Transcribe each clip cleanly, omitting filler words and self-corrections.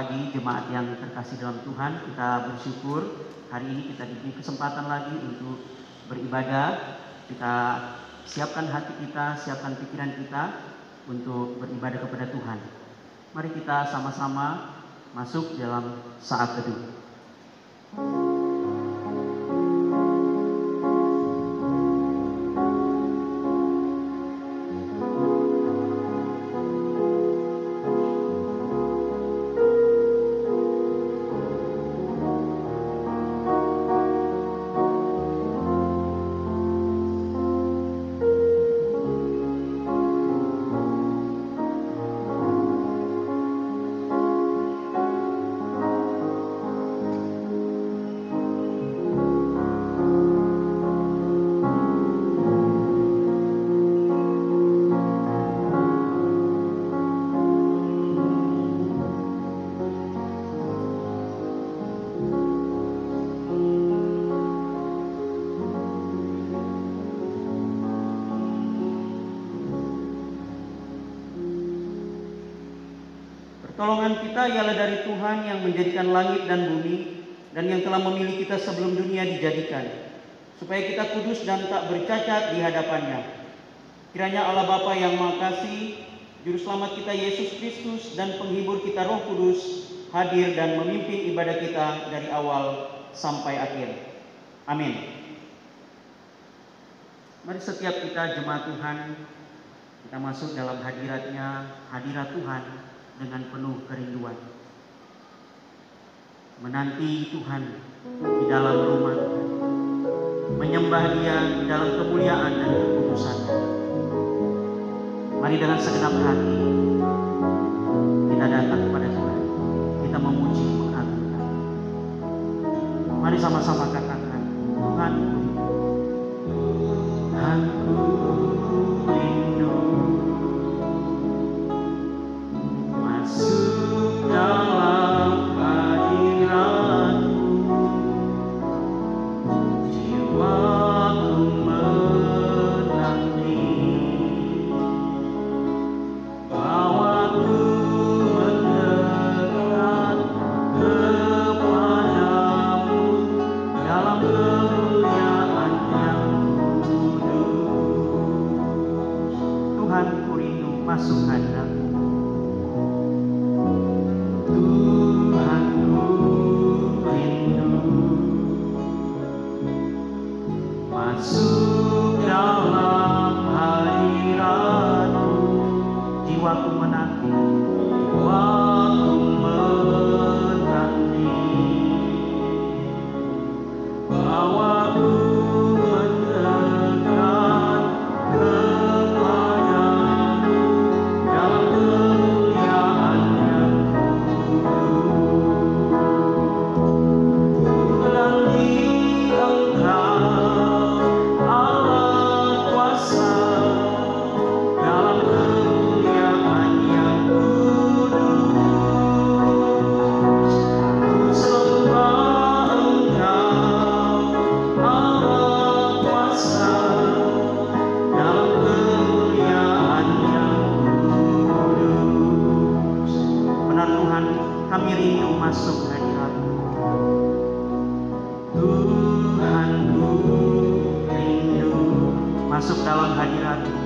pagi jemaat yang terkasih dalam Tuhan. Kita bersyukur hari ini kita diberi kesempatan lagi untuk beribadah. Kita siapkan hati kita, siapkan pikiran kita untuk beribadah kepada Tuhan. Mari kita sama-sama masuk dalam saat teduh. Pertolongan kita ialah dari Tuhan yang menjadikan langit dan bumi dan yang telah memilih kita sebelum dunia dijadikan, supaya kita kudus dan tak bercacat di hadapannya. Kiranya Allah Bapa yang Maha Kasih, Juru Selamat kita Yesus Kristus dan Penghibur kita Roh Kudus hadir dan memimpin ibadah kita dari awal sampai akhir. Amin. Mari setiap kita jemaat Tuhan, kita masuk dalam hadirat Tuhan dengan penuh kerinduan, menanti Tuhan di dalam rumah Tuhan, menyembah Dia di dalam kemuliaan dan kekudusan-Nya. Mari dengan segenap hati kita datang kepada Tuhan, kita memuji, mengagungkan. Mari sama-sama katakan, Tuhan, Tuhanku rindu masuk dalam hadirat-Mu, jiwaku menanti, bawaku mendekat kepadamu dalam kemuliaan yang kudus. Tuhan, ku rindu masuk hadirat-Mu. Tuhanku rindu masuk dalam hadirat-Mu, jiwaku menanti, bawaku mendekat kepadamu dalam kemuliaan yang menanti Engkau Allah kuasa dalam kemuliaan yang kudus. Ku sembah Engkau Allah kuasa dalam kemuliaan yang kudus. Benar Tuhan, kami rindu masuk hadirat-Mu. Tuhanku rindu masuk dalam hadirat-Mu,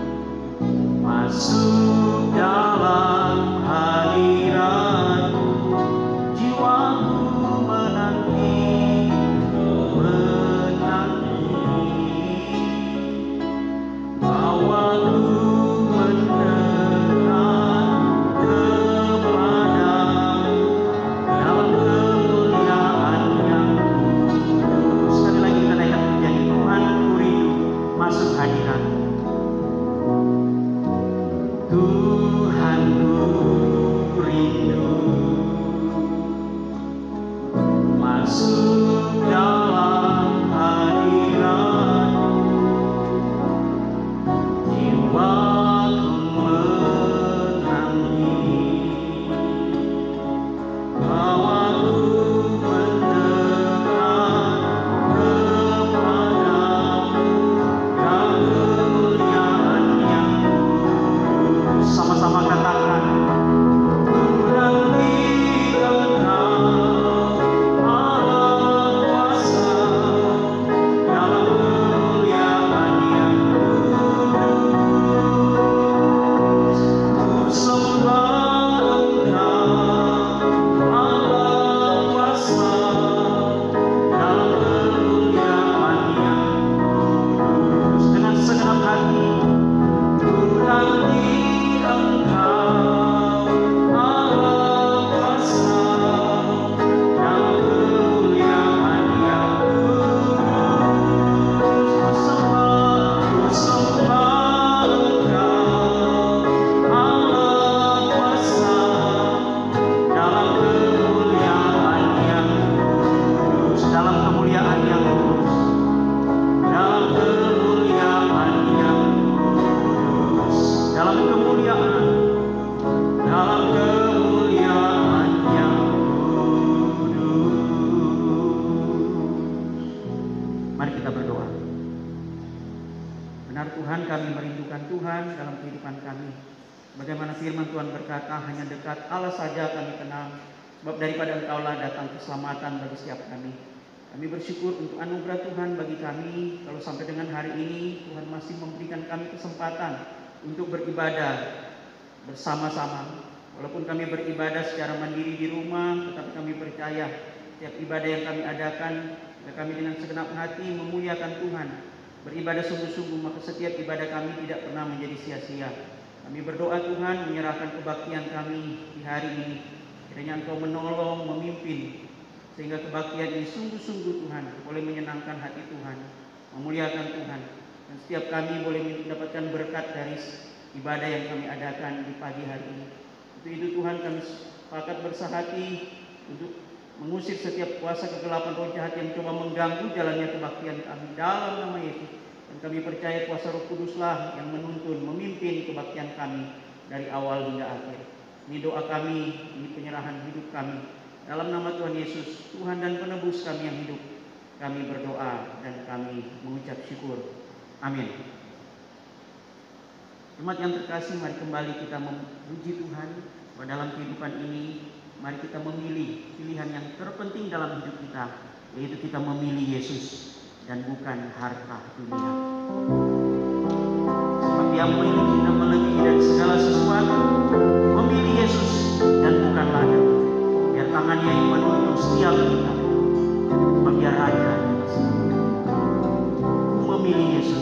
masuk dalam hadirat-Mu, jiwaku menanti, bawaku mendekat kepadamu dalam kemuliaan yang kudus. Sekali lagi kita naikkan menyanyi, Tuhan ku rindu masuk hadirat-Mu. Tuhan Benar Tuhan, kami merindukan Tuhan dalam kehidupan kami. Bagaimana firman Tuhan berkata, hanya dekat Allah saja kami kenal, sebab daripada Engkaulah datang keselamatan bagi setiap kami. Kami bersyukur untuk anugerah Tuhan bagi kami, kalau sampai dengan hari ini Tuhan masih memberikan kami kesempatan untuk beribadah bersama-sama. Walaupun kami beribadah secara mandiri di rumah, tetapi kami percaya setiap ibadah yang kami adakan, kami dengan segenap hati memuliakan Tuhan. Beribadah sungguh-sungguh, maka setiap ibadah kami tidak pernah menjadi sia-sia. Kami berdoa Tuhan, menyerahkan kebaktian kami di hari ini. Kiranya Engkau menolong, memimpin, sehingga kebaktian ini sungguh-sungguh Tuhan boleh menyenangkan hati Tuhan, memuliakan Tuhan. Dan setiap kami boleh mendapatkan berkat dari ibadah yang kami adakan di pagi hari ini. Untuk itu Tuhan, kami sepakat bersahati untuk mengusir setiap kuasa kegelapan roh jahat yang coba mengganggu jalannya kebaktian kami dalam nama Yesus. Dan kami percaya kuasa Roh Kuduslah yang menuntun, memimpin kebaktian kami dari awal hingga akhir. Ini doa kami, ini penyerahan hidup kami. Dalam nama Tuhan Yesus, Tuhan dan penebus kami yang hidup, kami berdoa dan kami mengucap syukur. Amin. Jemaat yang terkasih, mari kembali kita memuji Tuhan. Bahwa dalam kehidupan ini, mari kita memilih pilihan yang terpenting dalam hidup kita, yaitu kita memilih Yesus dan bukan harta dunia. Sebab yang memilih kita melebihi dari segala sesuatu, memilih Yesus dan bukan lada. Biar tangannya yang menuntun setiap kita, sebab dia Raja. Memilih Yesus.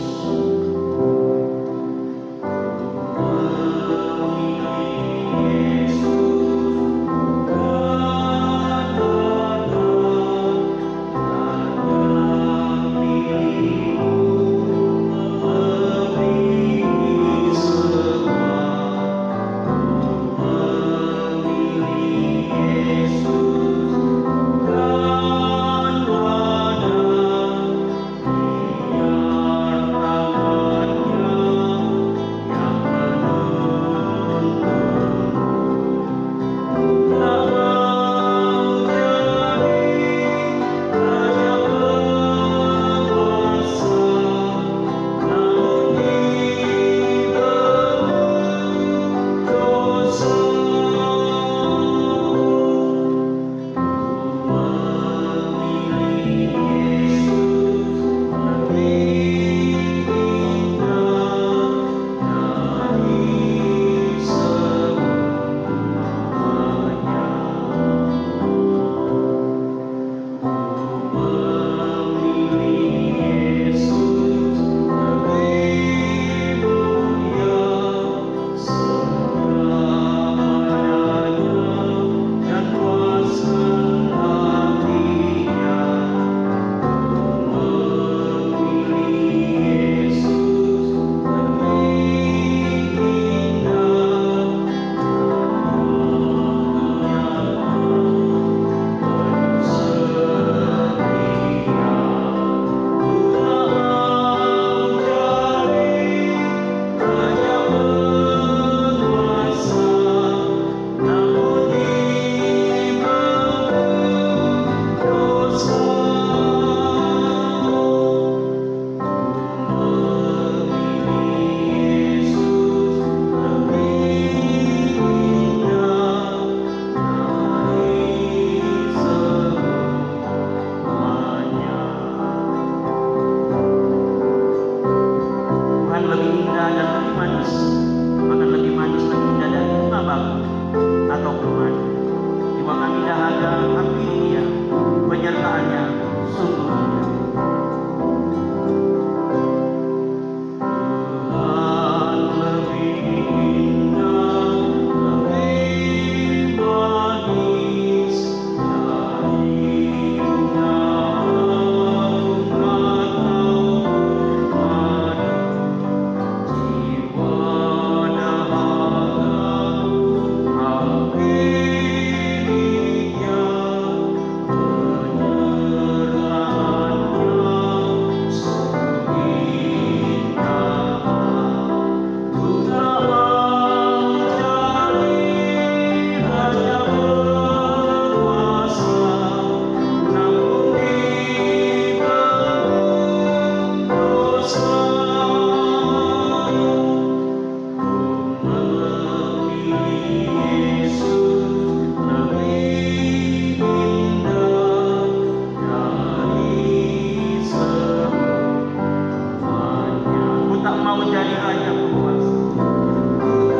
Raja penguasa.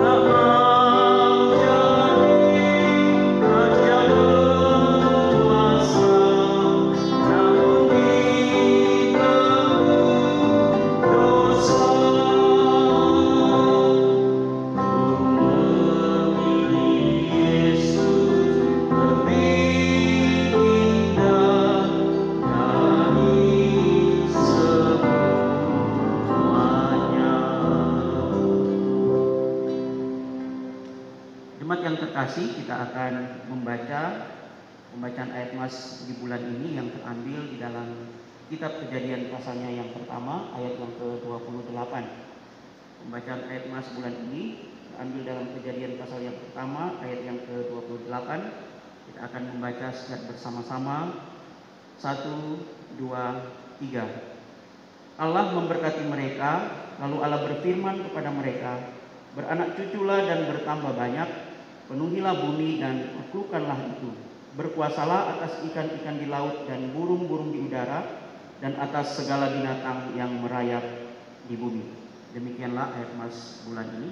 Tak mau jadi raja penguasa, namun dibelenggu dosa. Memilih Yesus lebih indah dari semuanya. Jemaat yang terkasih, kita akan membaca pembacaan ayat mas di bulan ini yang terambil di dalam kitab Kejadian pasalnya yang pertama, ayat yang ke-28. Pembacaan ayat mas bulan ini terambil dalam Kejadian pasal yang pertama, ayat yang ke-28. Kita akan membaca secara bersama-sama. 1, 2, 3. Allah memberkati mereka, lalu Allah berfirman kepada mereka, beranak cuculah dan bertambah banyak, penuhilah bumi dan taklukkanlah itu. Berkuasalah atas ikan-ikan di laut dan burung-burung di udara, dan atas segala binatang yang merayap di bumi. Demikianlah ayat mas bulan ini.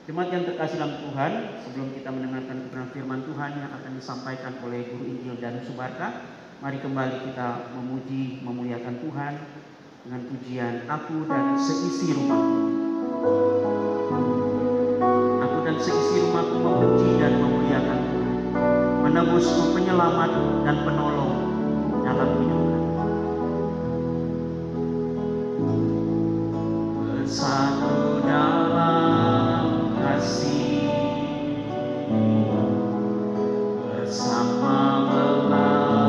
Jemaat yang terkasih dalam Tuhan, sebelum kita mendengarkan kebenaran firman Tuhan yang akan disampaikan oleh Guru Injil dan Subarka, mari kembali kita memuji, memuliakan Tuhan dengan pujian Aku dan Seisi Rumahku. Aku dan seisi rumahku memuji dan memuliakan Tuhan, menebusku penyelamat dan penolong dalam hidupku. Bersatu dalam kasih, bersama melayani,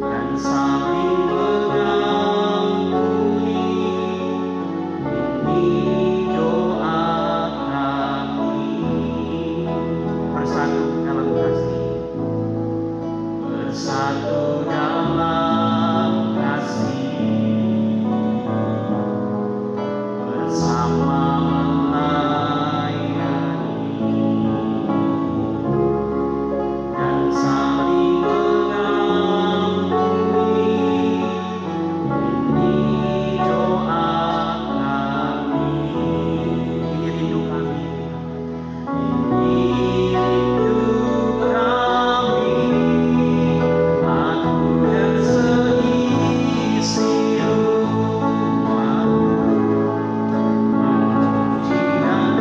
dan saling mengampuni. Ini doa kami. Bersatu dalam kasih, bersatu dalam kasih, bersama melayani, dan saling mengampuni. Ini doa kami. Ini rindu kami. Ini rindu kami. Aku dan seisi rumahku memuji dan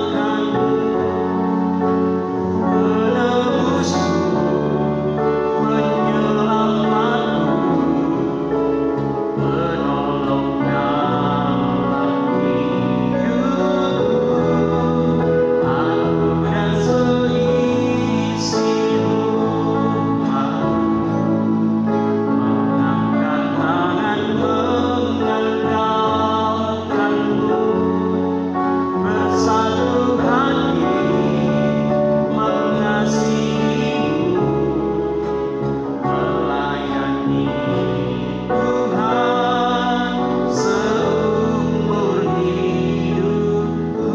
memuliakan-Mu. Penebusku, penyelamatku, penolong dalam hidupku. Aku dan seisi rumahku mengangkat tangan mengandalkan-Mu. Bersatu hati mengasihi-Mu, melayani Tuhan seumur hidupku.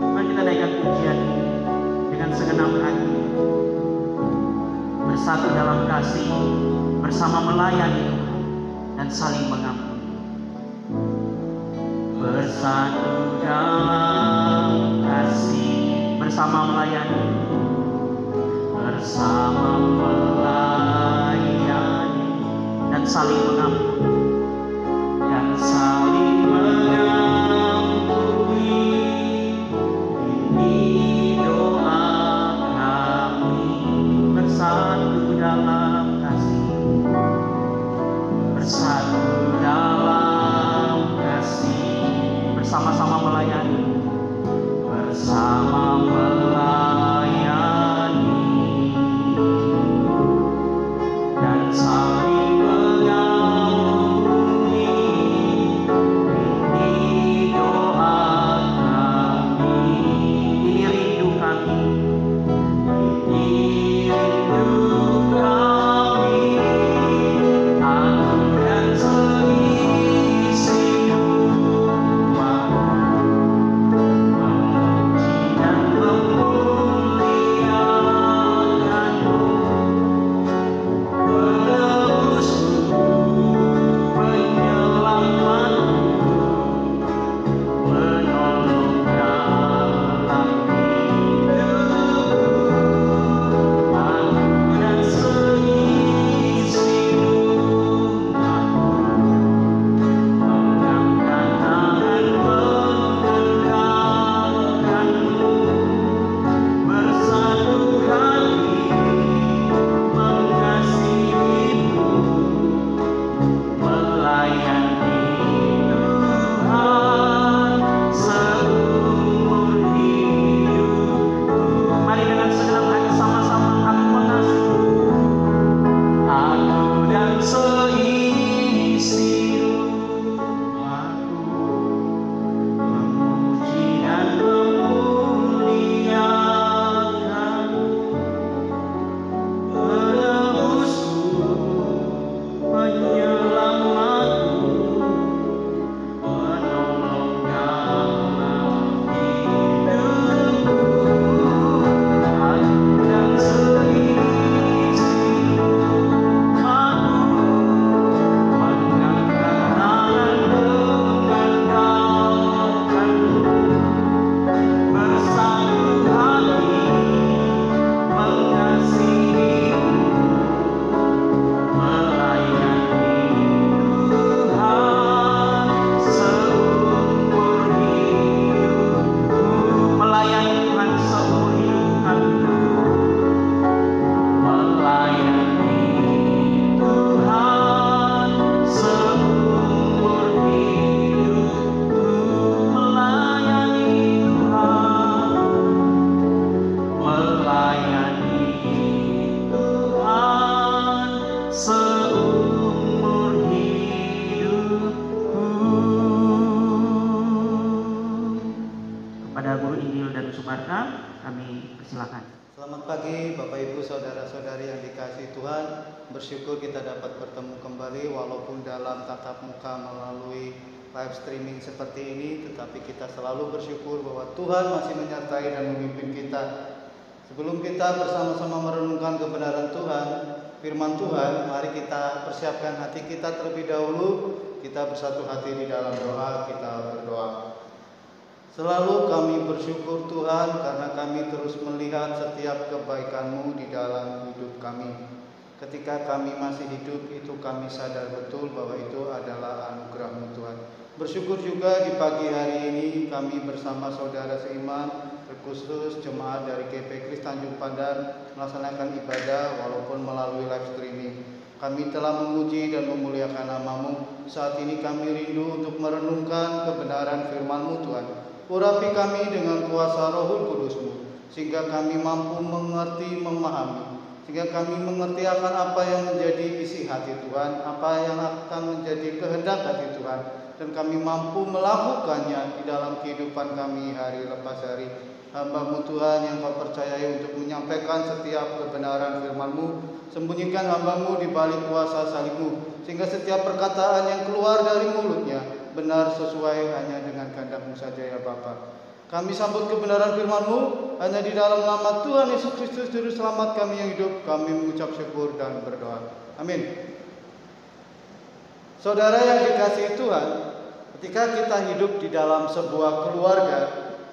Mari kita naikkan pujian dengan segenap hati, bersatu dalam kasih, bersama melayani Tuhan, dan saling mengampuni. Bersatu dalam kasih, bersama melayani, bersama melayani, dan saling mengampuni, dan saling mengampuni. Ini doa kami. Bersatu dalam kasih, bersatu dalam kasih, bersama-sama melayani, bersama melayani. Silakan. Selamat pagi Bapak Ibu Saudara-saudari yang dikasihi Tuhan. Bersyukur kita dapat bertemu kembali walaupun dalam tatap muka melalui live streaming seperti ini, tetapi kita selalu bersyukur bahwa Tuhan masih menyertai dan memimpin kita. Sebelum kita bersama-sama merenungkan kebenaran Tuhan, firman Tuhan, mari kita persiapkan hati kita terlebih dahulu. Kita bersatu hati di dalam doa, kita berdoa. Selalu kami bersyukur Tuhan karena kami terus melihat setiap kebaikan-Mu di dalam hidup kami. Ketika kami masih hidup itu kami sadar betul bahwa itu adalah anugerah-Mu Tuhan. Bersyukur juga di pagi hari ini kami bersama saudara seiman, terkhusus jemaat dari GP Kris Tanjung Pandan melaksanakan ibadah walaupun melalui live streaming. Kami telah memuji dan memuliakan nama-Mu. Saat ini kami rindu untuk merenungkan kebenaran firman-Mu Tuhan. Urapi kami dengan kuasa Roh Kudus-Mu, sehingga kami mampu mengerti, memahami, sehingga kami mengerti akan apa yang menjadi isi hati Tuhan, apa yang akan menjadi kehendak hati Tuhan, dan kami mampu melakukannya di dalam kehidupan kami hari lepas hari. Hamba-Mu Tuhan yang Kau percayai untuk menyampaikan setiap kebenaran firman-Mu, sembunyikan hamba-Mu di balik kuasa salib-Mu, sehingga setiap perkataan yang keluar dari mulutnya benar sesuai hanya dengan kehendak-Mu saja ya Bapa. Kami sambut kebenaran firman-Mu hanya di dalam nama Tuhan Yesus Kristus Juru Selamat kami yang hidup. Kami mengucap syukur dan berdoa. Amin. Saudara yang dikasihi Tuhan, ketika kita hidup di dalam sebuah keluarga,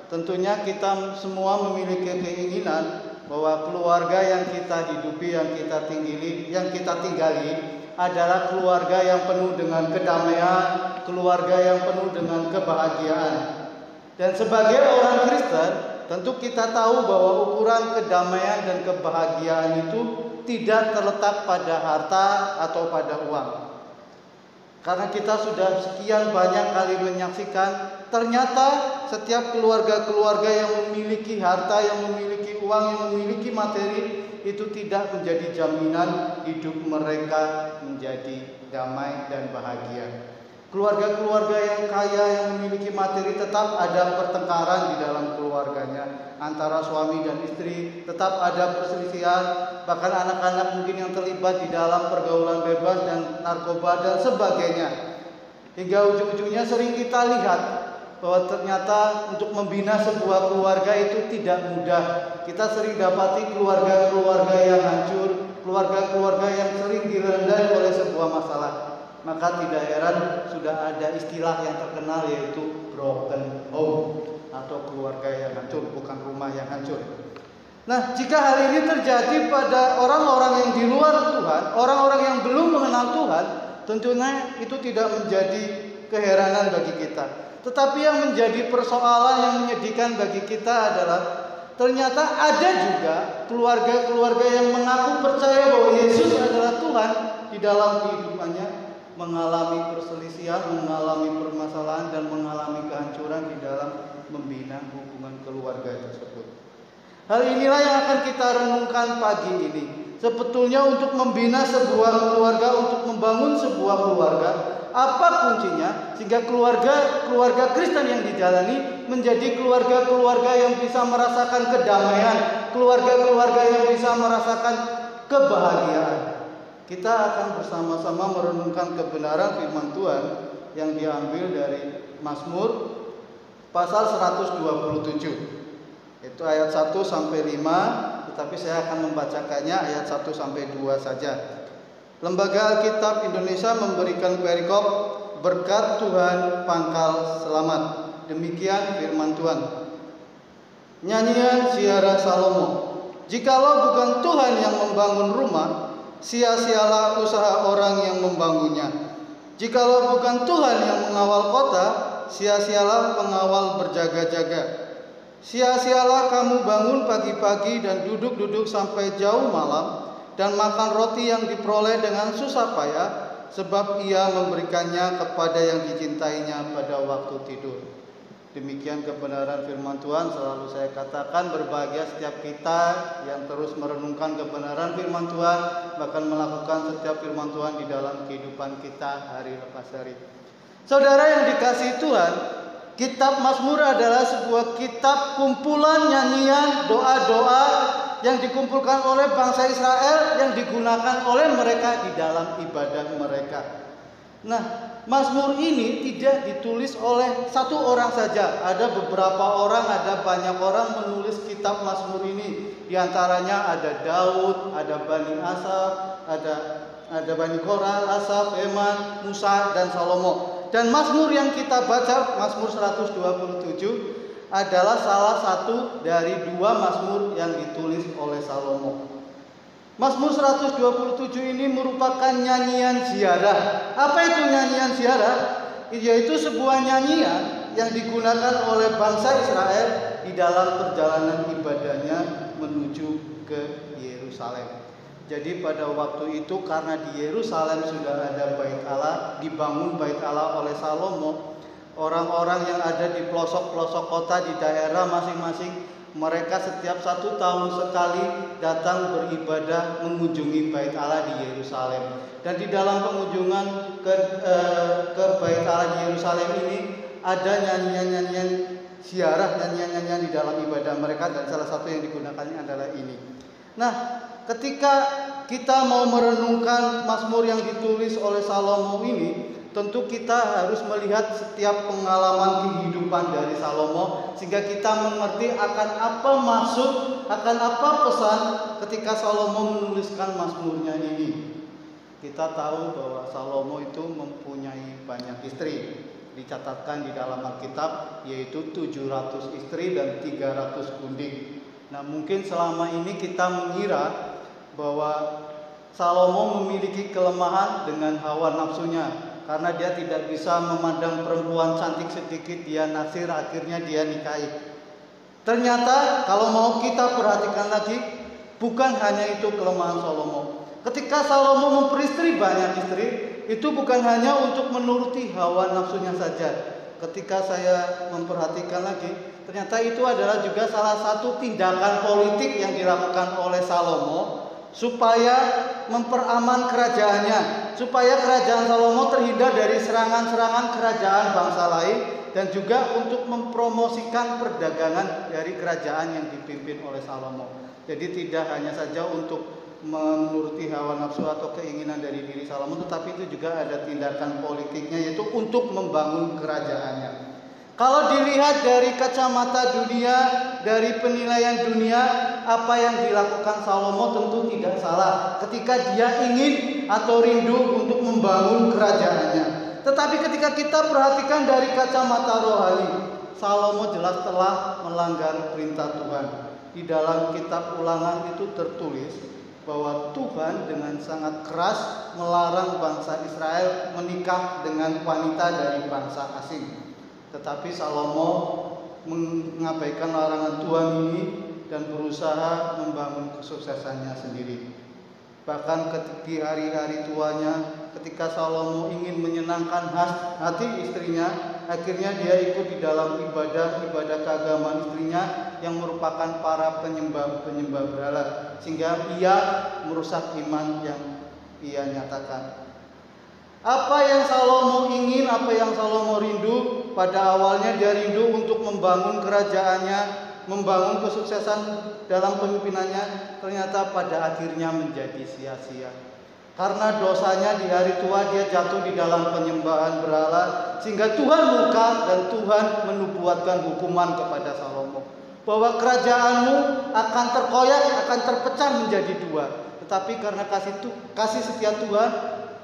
tentunya kita semua memiliki keinginan bahwa keluarga yang kita hidupi, yang kita tinggali adalah keluarga yang penuh dengan kedamaian, keluarga yang penuh dengan kebahagiaan. Dan sebagai orang Kristen, tentu kita tahu bahwa ukuran kedamaian dan kebahagiaan itu tidak terletak pada harta atau pada uang. Karena kita sudah sekian banyak kali menyaksikan, ternyata setiap keluarga-keluarga yang memiliki harta, yang memiliki uang, yang memiliki materi, itu tidak menjadi jaminan hidup mereka menjadi damai dan bahagia. Keluarga-keluarga yang kaya, yang memiliki materi, tetap ada pertengkaran di dalam keluarganya antara suami dan istri, tetap ada perselisihan, bahkan anak-anak mungkin yang terlibat di dalam pergaulan bebas dan narkoba dan sebagainya. Hingga ujung-ujungnya sering kita lihat bahwa ternyata untuk membina sebuah keluarga itu tidak mudah. Kita sering dapati keluarga-keluarga yang hancur, keluarga-keluarga yang sering direndai oleh sebuah masalah. Maka tidak heran sudah ada istilah yang terkenal yaitu broken home atau keluarga yang hancur, bukan rumah yang hancur. Nah, jika hal ini terjadi pada orang-orang yang di luar Tuhan, orang-orang yang belum mengenal Tuhan, tentunya itu tidak menjadi keheranan bagi kita. Tetapi yang menjadi persoalan yang menyedihkan bagi kita adalah ternyata ada juga keluarga-keluarga yang mengaku percaya bahwa Yesus adalah Tuhan, di dalam kehidupannya mengalami perselisihan, mengalami permasalahan, dan mengalami kehancuran di dalam membina hubungan keluarga tersebut. Hal inilah yang akan kita renungkan pagi ini. Sebetulnya untuk membina sebuah keluarga, untuk membangun sebuah keluarga, apa kuncinya sehingga keluarga Kristen yang dijalani menjadi keluarga-keluarga yang bisa merasakan kedamaian, keluarga-keluarga yang bisa merasakan kebahagiaan. Kita akan bersama-sama merenungkan kebenaran firman Tuhan yang diambil dari Mazmur pasal 127. Itu ayat 1 sampai 5, tetapi saya akan membacakannya ayat 1 sampai 2 saja. Lembaga Alkitab Indonesia memberikan perikop berkat Tuhan pangkal selamat. Demikian firman Tuhan. Nyanyian Ziarah Salomo. Jikalau bukan Tuhan yang membangun rumah, sia-sialah usaha orang yang membangunnya. Jikalau bukan Tuhan yang mengawal kota, sia-sialah pengawal berjaga-jaga. Sia-sialah kamu bangun pagi-pagi dan duduk-duduk sampai jauh malam, dan makan roti yang diperoleh dengan susah payah, sebab ia memberikannya kepada yang dicintainya pada waktu tidur. Demikian kebenaran firman Tuhan. Selalu saya katakan berbahagia setiap kita yang terus merenungkan kebenaran firman Tuhan, bahkan melakukan setiap firman Tuhan di dalam kehidupan kita hari lepas hari. Saudara yang dikasihi Tuhan, Kitab Mazmur adalah sebuah kitab kumpulan nyanyian, doa-doa yang dikumpulkan oleh bangsa Israel yang digunakan oleh mereka di dalam ibadah mereka. Nah, Mazmur ini tidak ditulis oleh satu orang saja. Ada beberapa orang, ada banyak orang menulis kitab Mazmur ini. Di antaranya ada Daud, ada Bani Asaf, ada Bani Korah, Asaf, Heman, Musa, dan Salomo. Dan Mazmur yang kita baca, Mazmur 127, adalah salah satu dari dua Mazmur yang ditulis oleh Salomo. Mazmur 127 ini merupakan nyanyian ziarah. Apa itu nyanyian ziarah? Yaitu sebuah nyanyian yang digunakan oleh bangsa Israel di dalam perjalanan ibadahnya menuju ke Yerusalem. Jadi pada waktu itu karena di Yerusalem sudah ada Bait Allah, dibangun Bait Allah oleh Salomo, orang-orang yang ada di pelosok-pelosok kota di daerah masing-masing, mereka setiap 1 tahun sekali datang beribadah mengunjungi Bait Allah di Yerusalem. Dan di dalam pengunjungan ke Bait Allah di Yerusalem ini ada nyanyian-nyanyian ziarah, nyanyian-nyanyian di dalam ibadah mereka, dan salah satu yang digunakannya adalah ini. Nah, ketika kita mau merenungkan Mazmur yang ditulis oleh Salomo ini, tentu kita harus melihat setiap pengalaman kehidupan dari Salomo, sehingga kita mengerti akan apa maksud, akan apa pesan ketika Salomo menuliskan Mazmurnya ini. Kita tahu bahwa Salomo itu mempunyai banyak istri. Dicatatkan di dalam Alkitab yaitu 700 istri dan 300 gundik. Nah, mungkin selama ini kita mengira bahwa Salomo memiliki kelemahan dengan hawa nafsunya, karena dia tidak bisa memandang perempuan cantik sedikit dia naksir, akhirnya dia nikahi. Ternyata kalau mau kita perhatikan lagi, bukan hanya itu kelemahan Salomo. Ketika Salomo memperistri banyak istri, itu bukan hanya untuk menuruti hawa nafsunya saja. Ketika saya memperhatikan lagi, ternyata itu adalah juga salah satu tindakan politik yang dilakukan oleh Salomo supaya memperaman kerajaannya, supaya kerajaan Salomo terhindar dari serangan-serangan kerajaan bangsa lain, dan juga untuk mempromosikan perdagangan dari kerajaan yang dipimpin oleh Salomo. Jadi tidak hanya saja untuk menuruti hawa nafsu atau keinginan dari diri Salomo, tetapi itu juga ada tindakan politiknya, yaitu untuk membangun kerajaannya. Kalau dilihat dari kacamata dunia, dari penilaian dunia, apa yang dilakukan Salomo tentu tidak salah ketika dia ingin atau rindu untuk membangun kerajaannya. Tetapi ketika kita perhatikan dari kacamata rohani, Salomo jelas telah melanggar perintah Tuhan. Di dalam kitab Ulangan itu tertulis bahwa Tuhan dengan sangat keras melarang bangsa Israel menikah dengan wanita dari bangsa asing. Tetapi Salomo mengabaikan larangan Tuhan ini dan berusaha membangun kesuksesannya sendiri. Bahkan di hari-hari tuanya, ketika Salomo ingin menyenangkan hati istrinya, akhirnya dia ikut di dalam ibadah keagamaan istrinya yang merupakan para penyembah berhala, sehingga ia merusak iman yang ia nyatakan. Apa yang Salomo ingin, apa yang Salomo rindu, pada awalnya dia rindu untuk membangun kerajaannya, membangun kesuksesan dalam pemimpinannya, ternyata pada akhirnya menjadi sia-sia. Karena dosanya di hari tua dia jatuh di dalam penyembahan berhala, sehingga Tuhan murka dan Tuhan menubuatkan hukuman kepada Salomo bahwa kerajaanmu akan terkoyak, akan terpecah menjadi dua. Tetapi karena kasih setia Tuhan,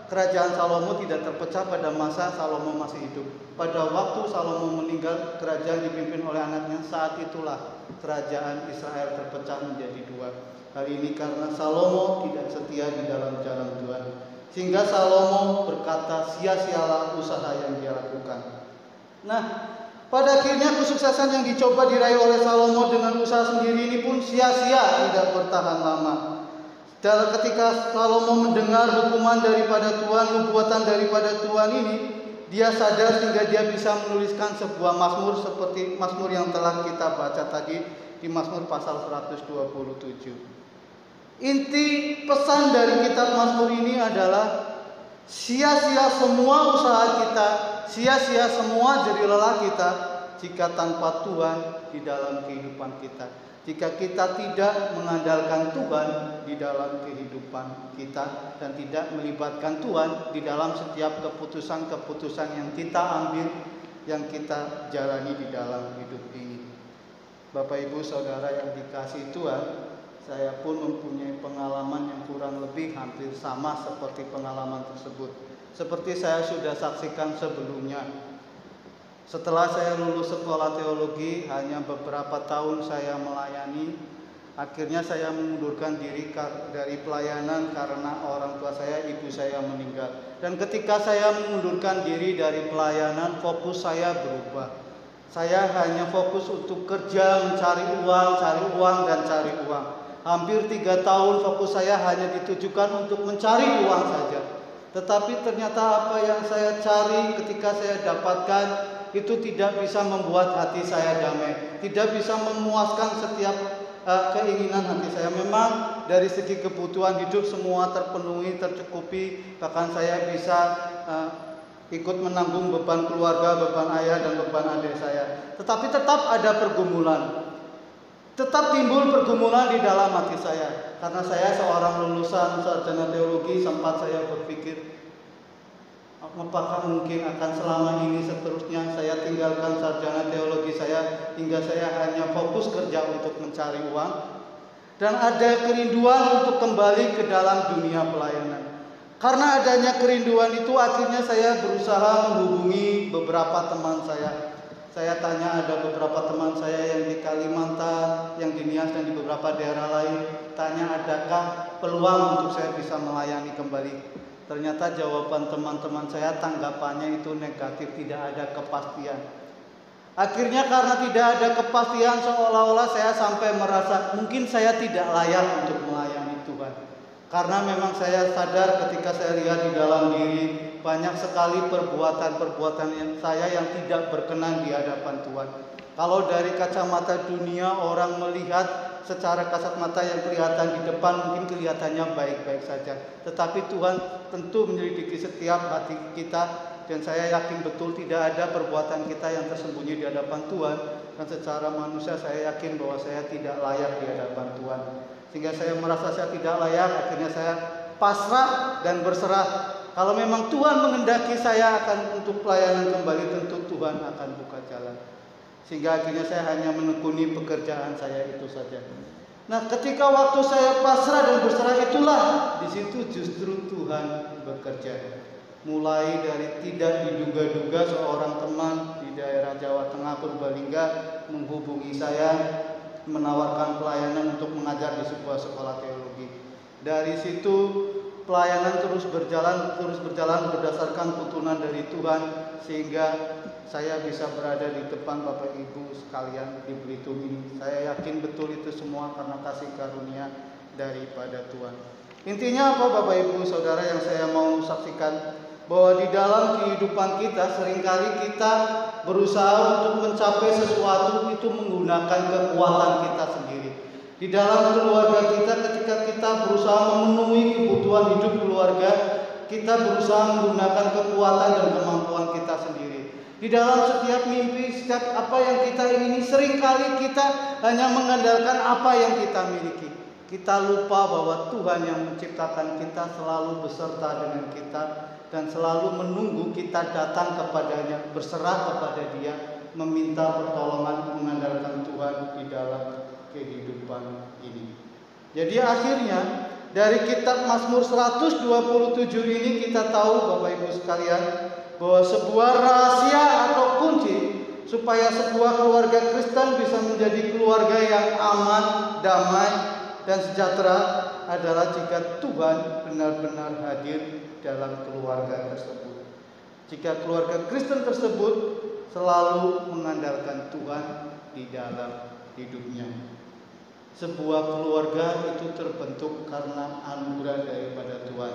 kerajaan Salomo tidak terpecah pada masa Salomo masih hidup. Pada waktu Salomo meninggal, kerajaan dipimpin oleh anaknya. Saat itulah kerajaan Israel terpecah menjadi dua. Hal ini karena Salomo tidak setia di dalam jalan Tuhan, sehingga Salomo berkata, sia-sialah usaha yang dia lakukan. Nah, pada akhirnya kesuksesan yang dicoba diraih oleh Salomo dengan usaha sendiri ini pun sia-sia, tidak bertahan lama. Dan ketika Salomo mendengar hukuman daripada Tuhan, nubuatan daripada Tuhan ini, dia sadar sehingga dia bisa menuliskan sebuah mazmur seperti mazmur yang telah kita baca tadi di Mazmur pasal 127. Inti pesan dari kitab Mazmur ini adalah sia-sia semua usaha kita, sia-sia semua jerih lelah kita jika tanpa Tuhan di dalam kehidupan kita. Jika kita tidak mengandalkan Tuhan di dalam kehidupan kita dan tidak melibatkan Tuhan di dalam setiap keputusan-keputusan yang kita ambil, yang kita jalani di dalam hidup ini. Bapak Ibu Saudara yang dikasihi Tuhan, saya pun mempunyai pengalaman yang kurang lebih hampir sama seperti pengalaman tersebut. Seperti saya sudah saksikan sebelumnya. Setelah saya lulus sekolah teologi, hanya beberapa tahun saya melayani. Akhirnya saya mengundurkan diri dari pelayanan karena orang tua saya, ibu saya meninggal. Dan ketika saya mengundurkan diri dari pelayanan, fokus saya berubah. Saya hanya fokus untuk kerja, mencari uang, dan cari uang. Hampir 3 tahun fokus saya hanya ditujukan untuk mencari uang saja. Tetapi ternyata apa yang saya cari ketika saya dapatkan itu tidak bisa membuat hati saya damai, tidak bisa memuaskan setiap keinginan hati saya. Memang dari segi kebutuhan hidup semua terpenuhi, tercukupi, bahkan saya bisa ikut menanggung beban keluarga, beban ayah dan beban adik saya. Tetapi tetap ada pergumulan. Tetap timbul pergumulan di dalam hati saya. Karena saya seorang lulusan sarjana teologi, sempat saya berpikir, apakah mungkin akan selama ini seterusnya saya tinggalkan sarjana teologi saya hingga saya hanya fokus kerja untuk mencari uang, dan ada kerinduan untuk kembali ke dalam dunia pelayanan. Karena adanya kerinduan itu, akhirnya saya berusaha menghubungi beberapa teman saya. Saya tanya, ada beberapa teman saya yang di Kalimantan, yang di Nias dan di beberapa daerah lain, tanya adakah peluang untuk saya bisa melayani kembali. Ternyata jawaban teman-teman saya, tanggapannya itu negatif, tidak ada kepastian. Akhirnya karena tidak ada kepastian, seolah-olah saya sampai merasa mungkin saya tidak layak untuk melayani Tuhan. Karena memang saya sadar ketika saya lihat di dalam diri, banyak sekali perbuatan-perbuatan saya yang tidak berkenan di hadapan Tuhan. Kalau dari kacamata dunia, orang melihat secara kasat mata yang kelihatan di depan mungkin kelihatannya baik-baik saja. Tetapi Tuhan tentu menyelidiki setiap hati kita, dan saya yakin betul tidak ada perbuatan kita yang tersembunyi di hadapan Tuhan. Dan secara manusia saya yakin bahwa saya tidak layak di hadapan Tuhan. Sehingga saya merasa saya tidak layak, akhirnya saya pasrah dan berserah. Kalau memang Tuhan menghendaki saya akan untuk pelayanan kembali, tentu Tuhan akan buka jalan. Sehingga akhirnya saya hanya menekuni pekerjaan saya itu saja. Nah, ketika waktu saya pasrah dan berserah itulah, di situ justru Tuhan bekerja. Mulai dari tidak diduga-duga seorang teman di daerah Jawa Tengah Purbalingga menghubungi saya, menawarkan pelayanan untuk mengajar di sebuah sekolah teologi. Dari situ pelayanan terus berjalan berdasarkan tuntunan dari Tuhan, sehingga saya bisa berada di depan Bapak Ibu sekalian di Belitung ini. Saya yakin betul itu semua karena kasih karunia daripada Tuhan. Intinya apa Bapak Ibu Saudara yang saya mau saksikan? Bahwa di dalam kehidupan kita seringkali kita berusaha untuk mencapai sesuatu itu menggunakan kekuatan kita sendiri. Di dalam keluarga kita, ketika kita berusaha memenuhi kebutuhan hidup keluarga, kita berusaha menggunakan kekuatan dan kemampuan kita sendiri. Di dalam setiap mimpi, setiap apa yang kita ingini, seringkali kita hanya mengandalkan apa yang kita miliki. Kita lupa bahwa Tuhan yang menciptakan kita selalu beserta dengan kita dan selalu menunggu kita datang kepadanya, berserah kepada Dia, meminta pertolongan, mengandalkan Tuhan di dalam kehidupan ini. Jadi akhirnya dari kitab Mazmur 127 ini kita tahu Bapak Ibu sekalian, bahwa sebuah rahasia atau kunci supaya sebuah keluarga Kristen bisa menjadi keluarga yang aman, damai, dan sejahtera adalah jika Tuhan benar-benar hadir dalam keluarga tersebut. Jika keluarga Kristen tersebut selalu mengandalkan Tuhan di dalam hidupnya. Sebuah keluarga itu terbentuk karena anugerah daripada Tuhan.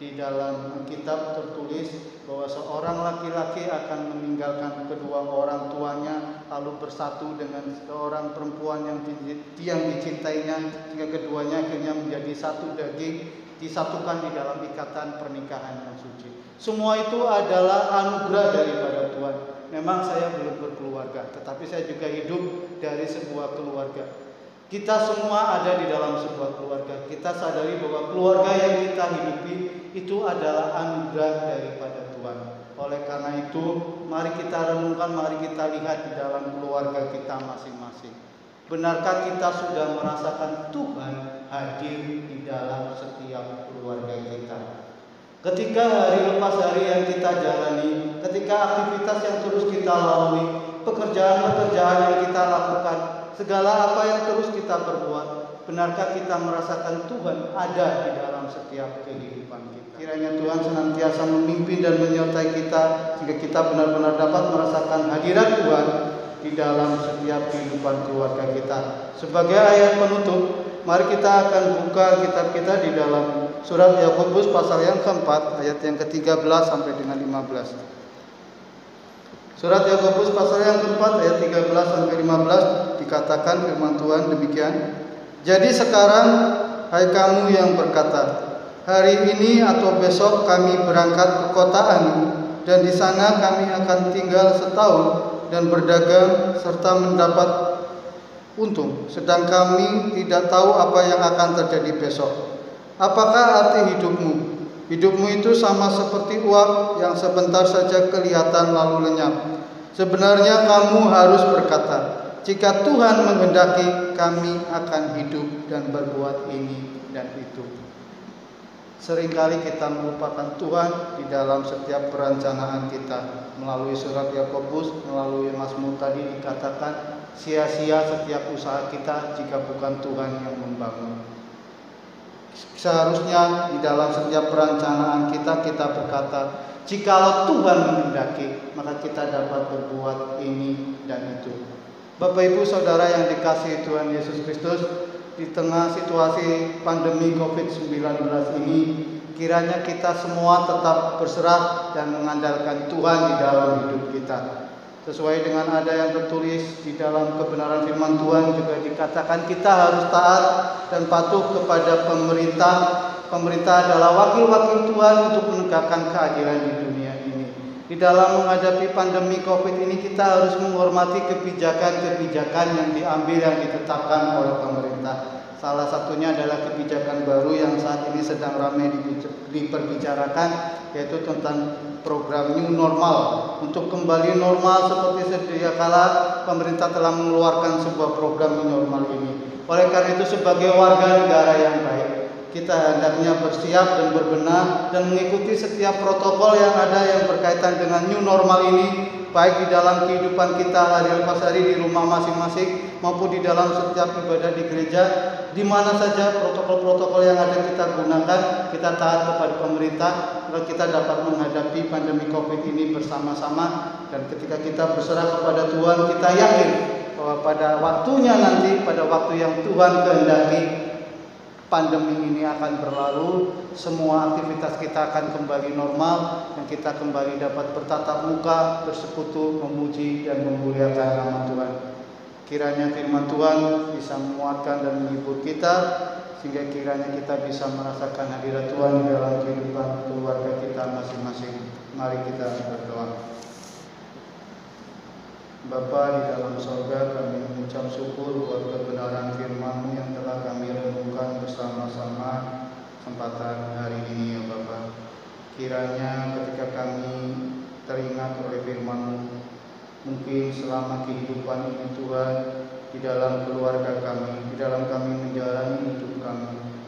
Di dalam Alkitab tertulis bahwa seorang laki-laki akan meninggalkan kedua orang tuanya lalu bersatu dengan seorang perempuan yang dicintainya, sehingga keduanya akhirnya menjadi satu daging, disatukan di dalam ikatan pernikahan yang suci. Semua itu adalah anugerah daripada Tuhan. memang saya belum berkeluarga, tetapi saya juga hidup dari sebuah keluarga. Kita semua ada di dalam sebuah keluarga. Kita sadari bahwa keluarga yang kita hidupi itu adalah anugerah daripada Tuhan. Oleh karena itu, mari kita renungkan, mari kita lihat di dalam keluarga kita masing-masing. Benarkah kita sudah merasakan Tuhan hadir di dalam setiap keluarga kita? Ketika hari lepas hari yang kita jalani, ketika aktivitas yang terus kita lalui, pekerjaan-pekerjaan yang kita lakukan, segala apa yang terus kita perbuat, benarkah kita merasakan Tuhan ada di dalam setiap kehidupan kita? Kiranya Tuhan senantiasa memimpin dan menyertai kita, sehingga kita benar-benar dapat merasakan hadirat Tuhan di dalam setiap kehidupan keluarga kita. Sebagai ayat penutup, mari kita akan buka kitab kita di dalam surat Yakobus pasal yang keempat, ayat yang ke-13 sampai dengan 15. Surat Yakobus pasal yang keempat, ayat 13 sampai 15, dikatakan firman Tuhan demikian. Jadi sekarang, hai kamu yang berkata, hari ini atau besok kami berangkat ke kota Anu, dan di sana kami akan tinggal setahun dan berdagang serta mendapat untung, sedang kami tidak tahu apa yang akan terjadi besok. Apakah arti hidupmu? Hidupmu itu sama seperti uap yang sebentar saja kelihatan lalu lenyap. Sebenarnya kamu harus berkata, jika Tuhan menghendaki, kami akan hidup dan berbuat ini dan itu. Seringkali kita melupakan Tuhan di dalam setiap perencanaan kita. Melalui surat Yakobus, melalui Mazmur tadi dikatakan, sia-sia setiap usaha kita jika bukan Tuhan yang membangun. Seharusnya di dalam setiap perencanaan kita berkata, jikalau Tuhan menghendaki, maka kita dapat berbuat ini dan itu. Bapak Ibu Saudara yang dikasihi Tuhan Yesus Kristus, di tengah situasi pandemi COVID-19 ini, kiranya kita semua tetap berserah dan mengandalkan Tuhan di dalam hidup kita. Sesuai dengan ada yang tertulis di dalam kebenaran firman Tuhan juga dikatakan kita harus taat dan patuh kepada pemerintah. Pemerintah adalah wakil-wakil Tuhan untuk menegakkan keadilan di dunia ini. Di dalam menghadapi pandemi COVID ini kita harus menghormati kebijakan-kebijakan yang diambil, yang ditetapkan oleh pemerintah. Salah satunya adalah kebijakan baru yang saat ini sedang ramai diperbicarakan, yaitu tentang program New Normal. Untuk kembali normal seperti sedia kala, pemerintah telah mengeluarkan sebuah program New Normal ini. Oleh karena itu, sebagai warga negara yang baik, kita hendaknya bersiap dan berbenah dan mengikuti setiap protokol yang ada yang berkaitan dengan New Normal ini, baik di dalam kehidupan kita hari lepas hari di rumah masing-masing maupun di dalam setiap ibadah di gereja. Di mana saja protokol-protokol yang ada kita gunakan, kita taat kepada pemerintah, agar kita dapat menghadapi pandemi COVID ini bersama-sama. Dan ketika kita berserah kepada Tuhan, kita yakin bahwa pada waktunya nanti, pada waktu yang Tuhan kehendaki, pandemi ini akan berlalu, semua aktivitas kita akan kembali normal, dan kita kembali dapat bertatap muka, bersekutu, memuji dan memuliakan nama Tuhan. Kiranya firman Tuhan bisa menguatkan dan menghibur kita, sehingga kiranya kita bisa merasakan hadirat Tuhan di dalam kehidupan keluarga kita masing-masing. Mari kita berdoa. Bapa di dalam sorga, kami mengucap syukur buat kebenaran firman-Mu yang telah kami renungkan bersama-sama kesempatan hari ini, ya Bapa. Kiranya ketika kami teringat oleh firman-Mu, mungkin selama kehidupan ini Tuhan, di dalam keluarga kami, di dalam kami menjalani hidup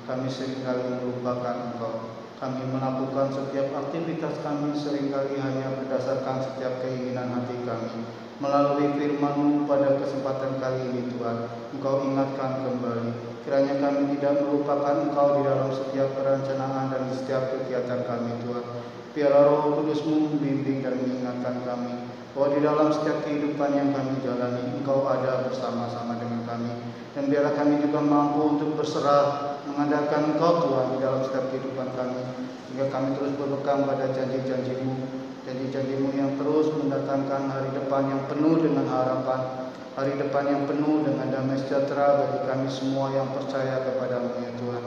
kami seringkali melupakan Engkau. Kami melakukan setiap aktivitas kami seringkali hanya berdasarkan setiap keinginan hati kami. Melalui firman-Mu pada kesempatan kali ini Tuhan, Engkau ingatkan kembali. Kiranya kami tidak melupakan Engkau di dalam setiap perencanaan dan setiap kegiatan kami Tuhan. Biarlah Roh Kudus-Mu membimbing dan mengingatkan kami bahwa di dalam setiap kehidupan yang kami jalani, Engkau ada bersama-sama dengan kami. Dan biarlah kami juga mampu untuk berserah, mengandalkan Engkau Tuhan di dalam setiap kehidupan kami, sehingga kami terus berpegang pada janji-janji-Mu. Janji-janji-Mu yang terus mendatangkan hari depan yang penuh dengan harapan, hari depan yang penuh dengan damai sejahtera bagi kami semua yang percaya kepada-Mu ya Tuhan.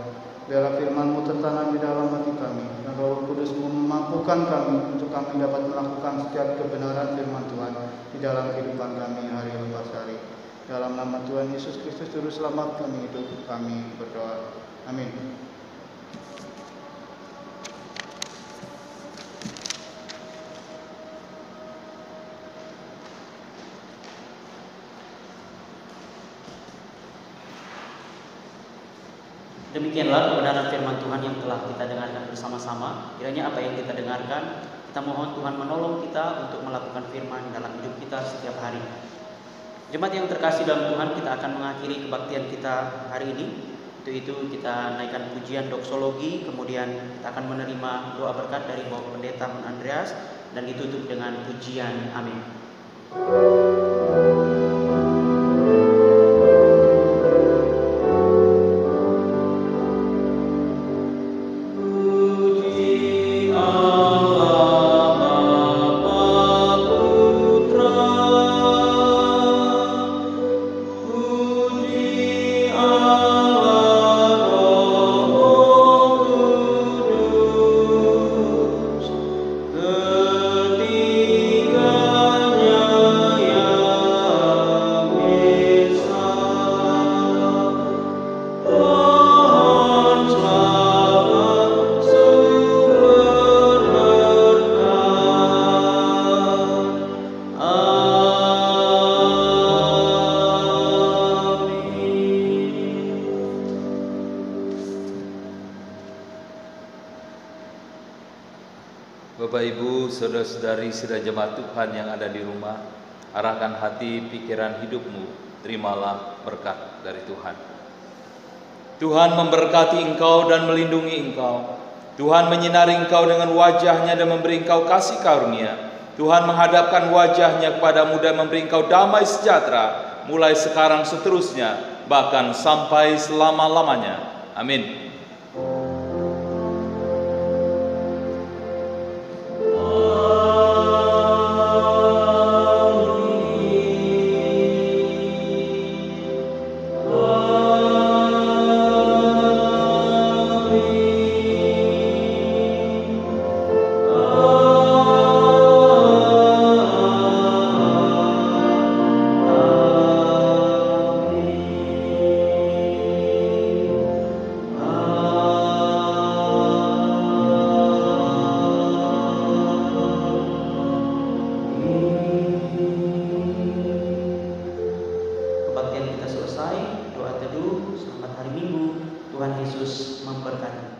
Biarlah firman-Mu tertanam di dalam hati kami, dan Roh Kudus memampukan kami untuk kami dapat melakukan setiap kebenaran firman Tuhan di dalam kehidupan kami hari lepas hari. Dalam nama Tuhan Yesus Kristus Juru Selamat kami hidup, kami berdoa. Amin. Demikianlah kebenaran firman Tuhan yang telah kita dengarkan bersama-sama. Kiranya apa yang kita dengarkan, kita mohon Tuhan menolong kita untuk melakukan firman dalam hidup kita setiap hari. Jemaat yang terkasih dalam Tuhan, kita akan mengakhiri kebaktian kita hari ini. Untuk itu kita naikkan pujian doksologi, kemudian kita akan menerima doa berkat dari Bapak Pendeta Hun Andreas, dan ditutup dengan pujian amin. Bapak Ibu, saudara-saudari sidang jemaat Tuhan yang ada di rumah, arahkan hati, pikiran, hidupmu, terimalah berkat dari Tuhan. Tuhan memberkati engkau dan melindungi engkau. Tuhan menyinari engkau dengan wajah-Nya dan memberi engkau kasih karunia. Tuhan menghadapkan wajah-Nya kepadamu dan memberi engkau damai sejahtera, mulai sekarang seterusnya, bahkan sampai selama-lamanya. Amin. Kebaktian kita selesai, doa teduh, selamat hari Minggu, Tuhan Yesus memberkati.